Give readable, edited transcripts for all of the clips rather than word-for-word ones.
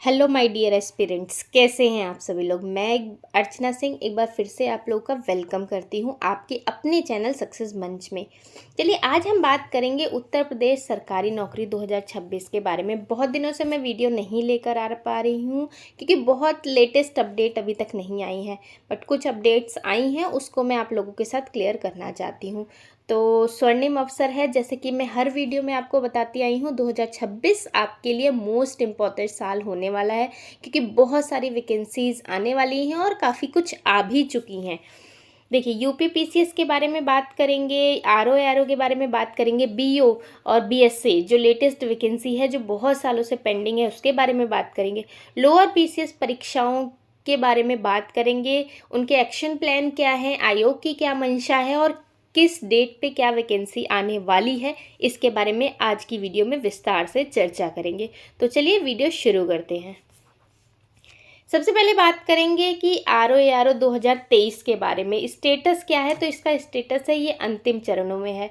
Hello my dear aspirants, कैसे हैं आप सभी लोग। मैं अर्चना सिंह एक बार फिर से आप लोगों का वेलकम करती हूं आपके अपने चैनल सक्सेस मंच में। चलिए आज हम बात करेंगे उत्तर प्रदेश सरकारी नौकरी 2026 के बारे में। बहुत दिनों से मैं वीडियो नहीं लेकर आ पा रही हूं क्योंकि बहुत लेटेस्ट अपडेट अभी तक नहीं आई है, बट कुछ अपडेट्स आई हैं उसको मैं आप लोगों के साथ क्लियर करना चाहती हूँ। तो स्वर्णिम अवसर है, जैसे कि मैं हर वीडियो में आपको बताती आई हूँ, 2026 आपके लिए मोस्ट इम्पॉर्टेंट साल होने वाला है क्योंकि बहुत सारी वैकेंसीज आने वाली हैं और काफ़ी कुछ आ भी चुकी हैं। देखिए यूपी पीसीएस के बारे में बात करेंगे, आरओ के बारे में बात करेंगे, बीओ और बीएसए जो लेटेस्ट वैकेंसी है जो बहुत सालों से पेंडिंग है उसके बारे में बात करेंगे। लोअर पीसीएस परीक्षाओं के बारे में बात करेंगे, उनके एक्शन प्लान क्या है, आयोग की क्या मंशा है और किस डेट पे क्या वैकेंसी आने वाली है, इसके बारे में आज की वीडियो में विस्तार से चर्चा करेंगे। तो चलिए वीडियो शुरू करते हैं। सबसे पहले बात करेंगे कि आरओ 2023 के बारे में स्टेटस क्या है। तो इसका स्टेटस है ये अंतिम चरणों में है।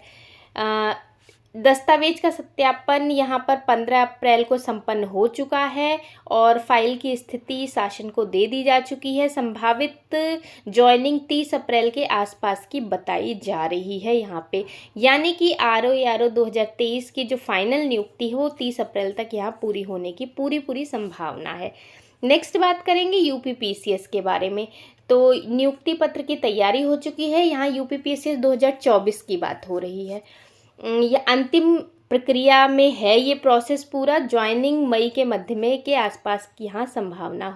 दस्तावेज का सत्यापन यहाँ पर 15 अप्रैल को संपन्न हो चुका है और फाइल की स्थिति शासन को दे दी जा चुकी है। संभावित ज्वाइनिंग 30 अप्रैल के आसपास की बताई जा रही है यहाँ पे, यानी कि आरओ 2023 की जो फाइनल नियुक्ति हो 30 अप्रैल तक यहाँ पूरी होने की पूरी संभावना है। नेक्स्ट बात करेंगे यूपी पीसीएस के बारे में। तो नियुक्ति पत्र की तैयारी हो चुकी है, यहाँ यूपी पीसीएस 2024 की बात हो रही है। ये अंतिम प्रक्रिया में है ये प्रोसेस पूरा। ज्वाइनिंग मई के मध्य में के आसपास की यहाँ संभावना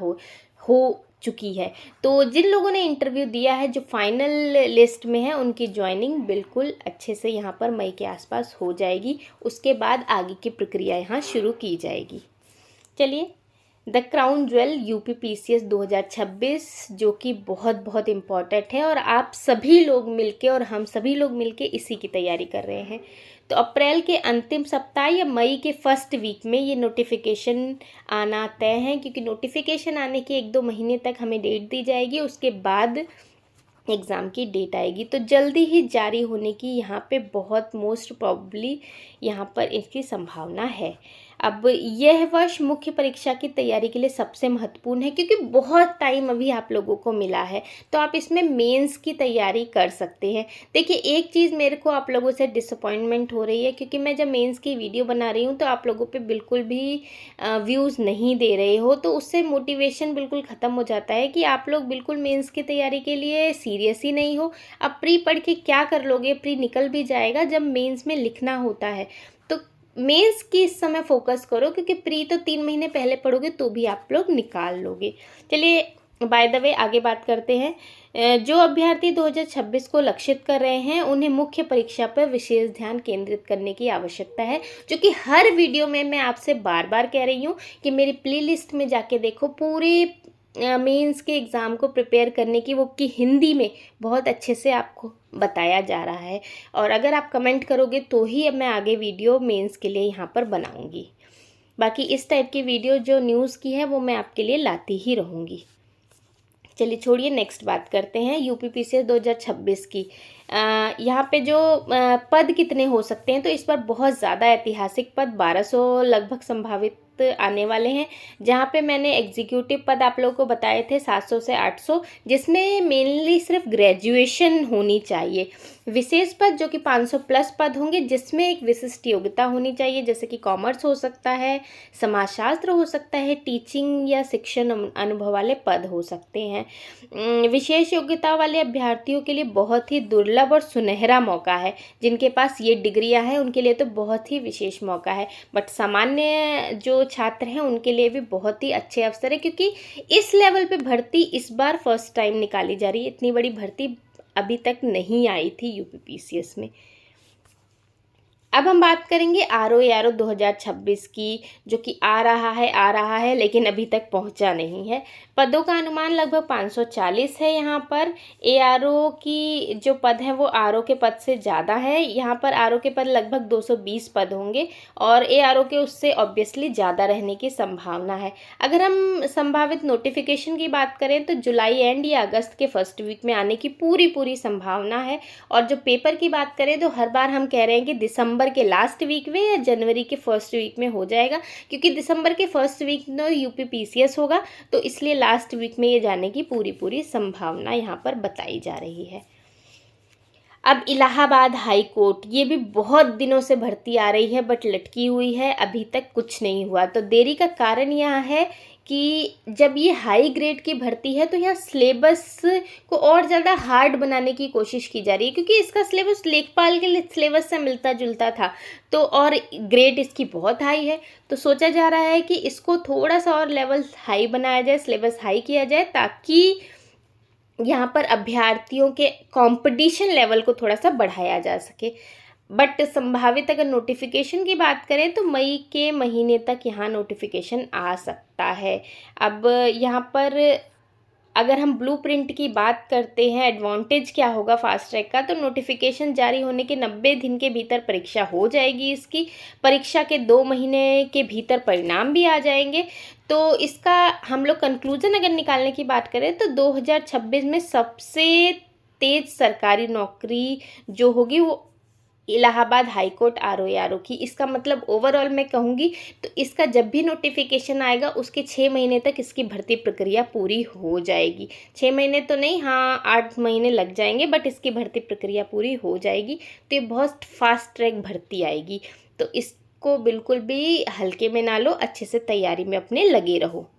हो चुकी है। तो जिन लोगों ने इंटरव्यू दिया है जो फाइनल लिस्ट में है उनकी ज्वाइनिंग बिल्कुल अच्छे से यहाँ पर मई के आसपास हो जाएगी। उसके बाद आगे की प्रक्रिया यहाँ शुरू की जाएगी। चलिए the crown jewel UP PCS 2026 जो कि बहुत इम्पॉर्टेंट है और आप सभी लोग मिलके और हम सभी लोग मिलके इसी की तैयारी कर रहे हैं। तो अप्रैल के अंतिम सप्ताह या मई के फर्स्ट वीक में ये नोटिफिकेशन आना तय है, क्योंकि नोटिफिकेशन आने के 1-2 महीने तक हमें डेट दी जाएगी, उसके बाद एग्ज़ाम की डेट आएगी। तो जल्दी ही जारी होने की यहाँ पे बहुत मोस्ट प्रॉब्ली यहाँ पर इसकी संभावना है। अब यह वर्ष मुख्य परीक्षा की तैयारी के लिए सबसे महत्वपूर्ण है क्योंकि बहुत टाइम अभी आप लोगों को मिला है, तो आप इसमें मेंस की तैयारी कर सकते हैं। देखिए एक चीज़ मेरे को आप लोगों से डिसअपॉइंटमेंट हो रही है क्योंकि मैं जब मेंस की वीडियो बना रही हूँ तो आप लोगों पे बिल्कुल भी व्यूज़ नहीं दे रहे हो, तो उससे मोटिवेशन बिल्कुल ख़त्म हो जाता है कि आप लोग बिल्कुल मेंस की तैयारी के लिए सीरियस ही नहीं हो। अब प्री पढ़ के क्या कर लोगे, प्री निकल भी जाएगा जब मेंस में लिखना होता है। तो मेंस की इस समय फोकस करो क्योंकि प्री तो 3 महीने पहले पढ़ोगे तो भी आप लोग निकाल लोगे। चलिए बाय द वे आगे बात करते हैं। जो अभ्यर्थी 2026 को लक्षित कर रहे हैं उन्हें मुख्य परीक्षा पर विशेष ध्यान केंद्रित करने की आवश्यकता है, जो कि हर वीडियो में मैं आपसे बार बार कह रही हूँ कि मेरी प्लेलिस्ट में जाके देखो, पूरे मेंस के एग्ज़ाम को प्रिपेयर करने की वो की हिंदी में बहुत अच्छे से आपको बताया जा रहा है। और अगर आप कमेंट करोगे तो ही अब मैं आगे वीडियो मेंस के लिए यहाँ पर बनाऊँगी। बाकी इस टाइप की वीडियो जो न्यूज़ की है वो मैं आपके लिए लाती ही रहूँगी। चलिए छोड़िए, नेक्स्ट बात करते हैं यूपी पीसीएस 2026 की। यहाँ पे जो पद कितने हो सकते हैं, तो इस बार बहुत ज़्यादा ऐतिहासिक पद 1200 लगभग संभावित आने वाले हैं, जहाँ पे मैंने एग्जीक्यूटिव पद आप लोगों को बताए थे 700 से 800, जिसमें मेनली सिर्फ ग्रेजुएशन होनी चाहिए। विशेष पद जो कि 500 प्लस पद होंगे जिसमें एक विशिष्ट योग्यता होनी चाहिए, जैसे कि कॉमर्स हो सकता है, समाजशास्त्र हो सकता है, टीचिंग या शिक्षण अनुभव वाले पद हो सकते हैं। विशेष योग्यता वाले अभ्यर्थियों के लिए बहुत ही दुर्लभ और सुनहरा मौका है। जिनके पास ये डिग्रियां हैं उनके लिए तो बहुत ही विशेष मौका है, बट सामान्य जो छात्र हैं उनके लिए भी बहुत ही अच्छे अवसर है क्योंकि इस लेवल पे भर्ती इस बार फर्स्ट टाइम निकाली जा रही है। इतनी बड़ी भर्ती अभी तक नहीं आई थी यूपी पीसीएस में। अब हम बात करेंगे आरओ 2026 की, जो कि आ रहा है लेकिन अभी तक पहुंचा नहीं है। पदों का अनुमान लगभग 540 है। यहाँ पर एआरओ की जो पद है वो आरओ के पद से ज़्यादा है। यहाँ पर आरओ के पद लगभग 220 पद होंगे और एआरओ के उससे ऑब्वियसली ज़्यादा रहने की संभावना है। अगर हम संभावित नोटिफिकेशन की बात करें तो जुलाई एंड या अगस्त के फर्स्ट वीक में आने की पूरी संभावना है। और जो पेपर की बात करें तो हर बार हम कह रहे हैं कि दिसंबर दिसंबर के लास्ट वीक में या जनवरी के फर्स्ट वीक में हो जाएगा, क्योंकि दिसंबर के फर्स्ट वीक में UPPCS होगा, तो इसलिए लास्ट वीक में ये जाने की पूरी संभावना यहाँ पर बताई जा रही है। अब इलाहाबाद हाई कोर्ट, ये भी बहुत दिनों से भर्ती आ रही है बट लटकी हुई है, अभी तक कुछ नहीं हुआ। तो देरी का कारण यहाँ है कि जब ये हाई ग्रेड की भर्ती है तो यहाँ सिलेबस को और ज़्यादा हार्ड बनाने की कोशिश की जा रही है, क्योंकि इसका सिलेबस लेखपाल के सिलेबस से मिलता जुलता था, तो और ग्रेड इसकी बहुत हाई है। तो सोचा जा रहा है कि इसको थोड़ा सा और लेवल हाई बनाया जाए, सिलेबस हाई किया जाए, ताकि यहाँ पर अभ्यर्थियों के कंपटीशन लेवल को थोड़ा सा बढ़ाया जा सके। बट संभावित अगर नोटिफिकेशन की बात करें तो मई के महीने तक यहाँ नोटिफिकेशन आ सकता है। अब यहाँ पर अगर हम ब्लूप्रिंट की बात करते हैं, एडवांटेज क्या होगा फास्ट ट्रैक का, तो नोटिफिकेशन जारी होने के 90 दिन के भीतर परीक्षा हो जाएगी। इसकी परीक्षा के 2 महीने के भीतर परिणाम भी आ जाएंगे। तो इसका हम लोग कंक्लूजन अगर निकालने की बात करें तो 2026 में सबसे तेज सरकारी नौकरी जो होगी वो इलाहाबाद हाई कोर्ट RO की। इसका मतलब ओवरऑल मैं कहूँगी तो इसका जब भी नोटिफिकेशन आएगा उसके 6 महीने तक इसकी भर्ती प्रक्रिया पूरी हो जाएगी। 6 महीने तो नहीं, हाँ 8 महीने लग जाएंगे, बट इसकी भर्ती प्रक्रिया पूरी हो जाएगी। तो ये बहुत फास्ट ट्रैक भर्ती आएगी, तो इसको बिल्कुल भी हल्के में ना लो, अच्छे से तैयारी में अपने लगे रहो।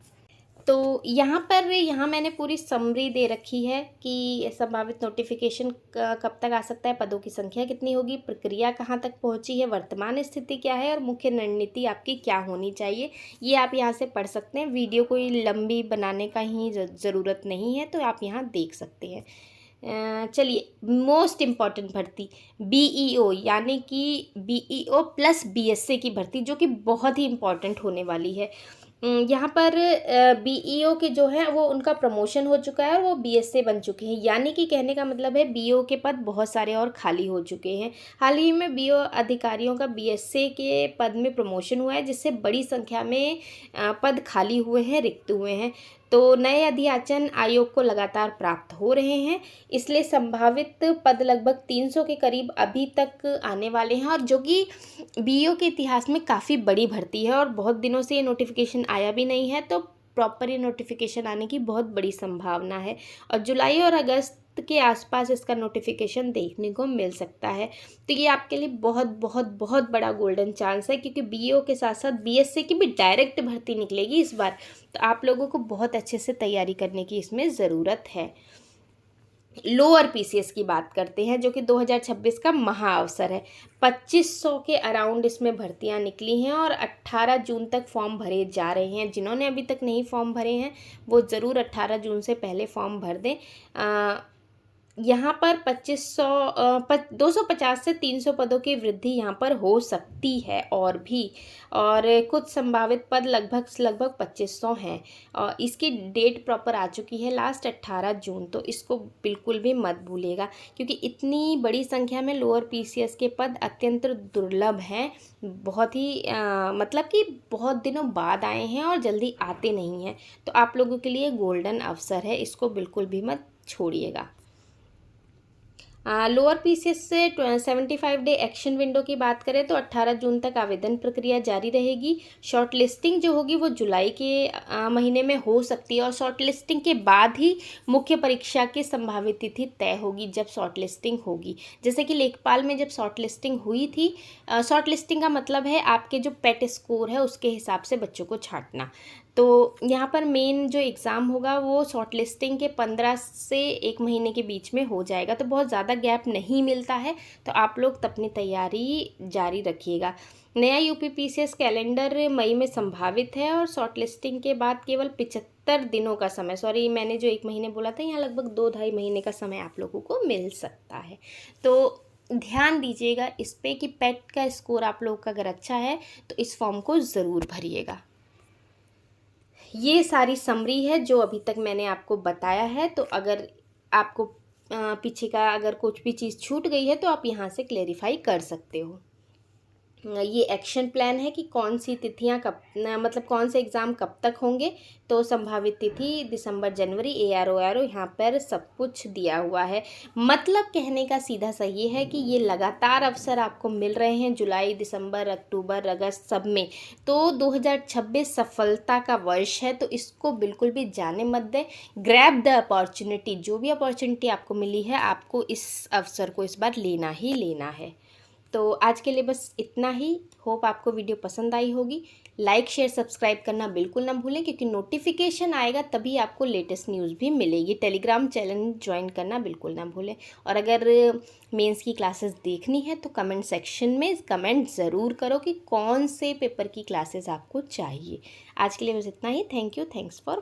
तो यहाँ मैंने पूरी समरी दे रखी है कि संभावित नोटिफिकेशन कब तक आ सकता है, पदों की संख्या कितनी होगी, प्रक्रिया कहाँ तक पहुँची है, वर्तमान स्थिति क्या है और मुख्य रणनीति आपकी क्या होनी चाहिए। ये आप यहाँ से पढ़ सकते हैं। वीडियो कोई लंबी बनाने का ही ज़रूरत नहीं है, तो आप यहाँ देख सकते हैं। चलिए, मोस्ट इम्पॉर्टेंट भर्ती BEO यानी कि BEO प्लस BSA की भर्ती, जो कि बहुत ही इम्पॉर्टेंट होने वाली है। यहाँ पर BEO के जो है वो उनका प्रमोशन हो चुका है और वो BSA बन चुके हैं, यानी कि कहने का मतलब है BEO के पद बहुत सारे और खाली हो चुके हैं। हाल ही में BEO अधिकारियों का BSA के पद में प्रमोशन हुआ है, जिससे बड़ी संख्या में पद खाली हुए हैं, रिक्त हुए हैं। तो नए अध्याचन आयोग को लगातार प्राप्त हो रहे हैं, इसलिए संभावित पद लगभग 300 के करीब अभी तक आने वाले हैं, और जो कि BEO के इतिहास में काफ़ी बड़ी भर्ती है और बहुत दिनों से ये नोटिफिकेशन आया भी नहीं है। तो प्रॉपर ये नोटिफिकेशन आने की बहुत बड़ी संभावना है और जुलाई और अगस्त के आसपास इसका नोटिफिकेशन देखने को मिल सकता है। तो ये आपके लिए बहुत बहुत बहुत बड़ा गोल्डन चांस है, क्योंकि BEO के साथ साथ BSA की भी डायरेक्ट भर्ती निकलेगी इस बार। तो आप लोगों को बहुत अच्छे से तैयारी करने की इसमें ज़रूरत है। लोअर PCS की बात करते हैं, जो कि 2026 का महा अवसर है। 2500 के अराउंड इसमें भर्तियां निकली हैं और 18 जून तक फॉर्म भरे जा रहे हैं। जिन्होंने अभी तक नहीं फॉर्म भरे हैं वो ज़रूर 18 जून से पहले फॉर्म भर दें। यहाँ पर 250 से 300 पदों की वृद्धि यहाँ पर हो सकती है और भी, और कुछ संभावित पद लगभग 2500 हैं। और इसकी डेट प्रॉपर आ चुकी है लास्ट 18 जून, तो इसको बिल्कुल भी मत भूलिएगा, क्योंकि इतनी बड़ी संख्या में लोअर PCS के पद अत्यंत दुर्लभ हैं। बहुत ही मतलब कि बहुत दिनों बाद आए हैं और जल्दी आते नहीं हैं। तो आप लोगों के लिए गोल्डन अवसर है, इसको बिल्कुल भी मत छोड़िएगा। लोअर PCS से 75 डे एक्शन विंडो की बात करें तो 18 जून तक आवेदन प्रक्रिया जारी रहेगी। शॉर्ट लिस्टिंग जो होगी वो जुलाई के महीने में हो सकती है, और शॉर्ट लिस्टिंग के बाद ही मुख्य परीक्षा की संभावित तिथि तय होगी जब शॉर्ट लिस्टिंग होगी। जैसे कि लेखपाल में जब शॉर्ट लिस्टिंग हुई थी, शॉर्ट लिस्टिंग का मतलब है आपके जो पेट स्कोर है उसके हिसाब से बच्चों को छांटना। तो यहाँ पर मेन जो एग्ज़ाम होगा वो शॉर्ट लिस्टिंग के 15 से 1 महीने के बीच में हो जाएगा, तो बहुत ज़्यादा गैप नहीं मिलता है। तो आप लोग अपनी तैयारी जारी रखिएगा। नया UPPCS कैलेंडर मई में संभावित है और शॉर्ट लिस्टिंग के बाद केवल 75 दिनों का समय, सॉरी मैंने जो 1 महीने बोला था, यहाँ लगभग 2-2.5 महीने का समय आप लोगों को मिल सकता है। तो ध्यान दीजिएगा इस पे कि पेट का स्कोर आप लोग का अगर अच्छा है तो इस फॉर्म को ज़रूर भरिएगा। ये सारी समरी है जो अभी तक मैंने आपको बताया है। तो अगर आपको पीछे का अगर कुछ भी चीज़ छूट गई है तो आप यहाँ से क्लेरिफाई कर सकते हो। ये एक्शन प्लान है कि कौन सी तिथियां कब मतलब कौन से एग्ज़ाम कब तक होंगे। तो संभावित तिथि दिसंबर जनवरी, ARO यहाँ पर सब कुछ दिया हुआ है। मतलब कहने का सीधा सा ये है कि ये लगातार अवसर आपको मिल रहे हैं जुलाई, दिसंबर, अक्टूबर, अगस्त सब में। तो 2026 सफलता का वर्ष है, तो इसको बिल्कुल भी जाने मत दें। ग्रैब द अपॉर्चुनिटी, जो भी अपॉर्चुनिटी आपको मिली है आपको इस अवसर को इस बार लेना ही लेना है। तो आज के लिए बस इतना ही। होप आपको वीडियो पसंद आई होगी। लाइक शेयर सब्सक्राइब करना बिल्कुल ना भूलें, क्योंकि नोटिफिकेशन आएगा तभी आपको लेटेस्ट न्यूज़ भी मिलेगी। टेलीग्राम चैनल ज्वाइन करना बिल्कुल ना भूलें। और अगर मेंस की क्लासेस देखनी है तो कमेंट सेक्शन में कमेंट ज़रूर करो कि कौन से पेपर की क्लासेस आपको चाहिए। आज के लिए बस इतना ही। Thank you, thanks for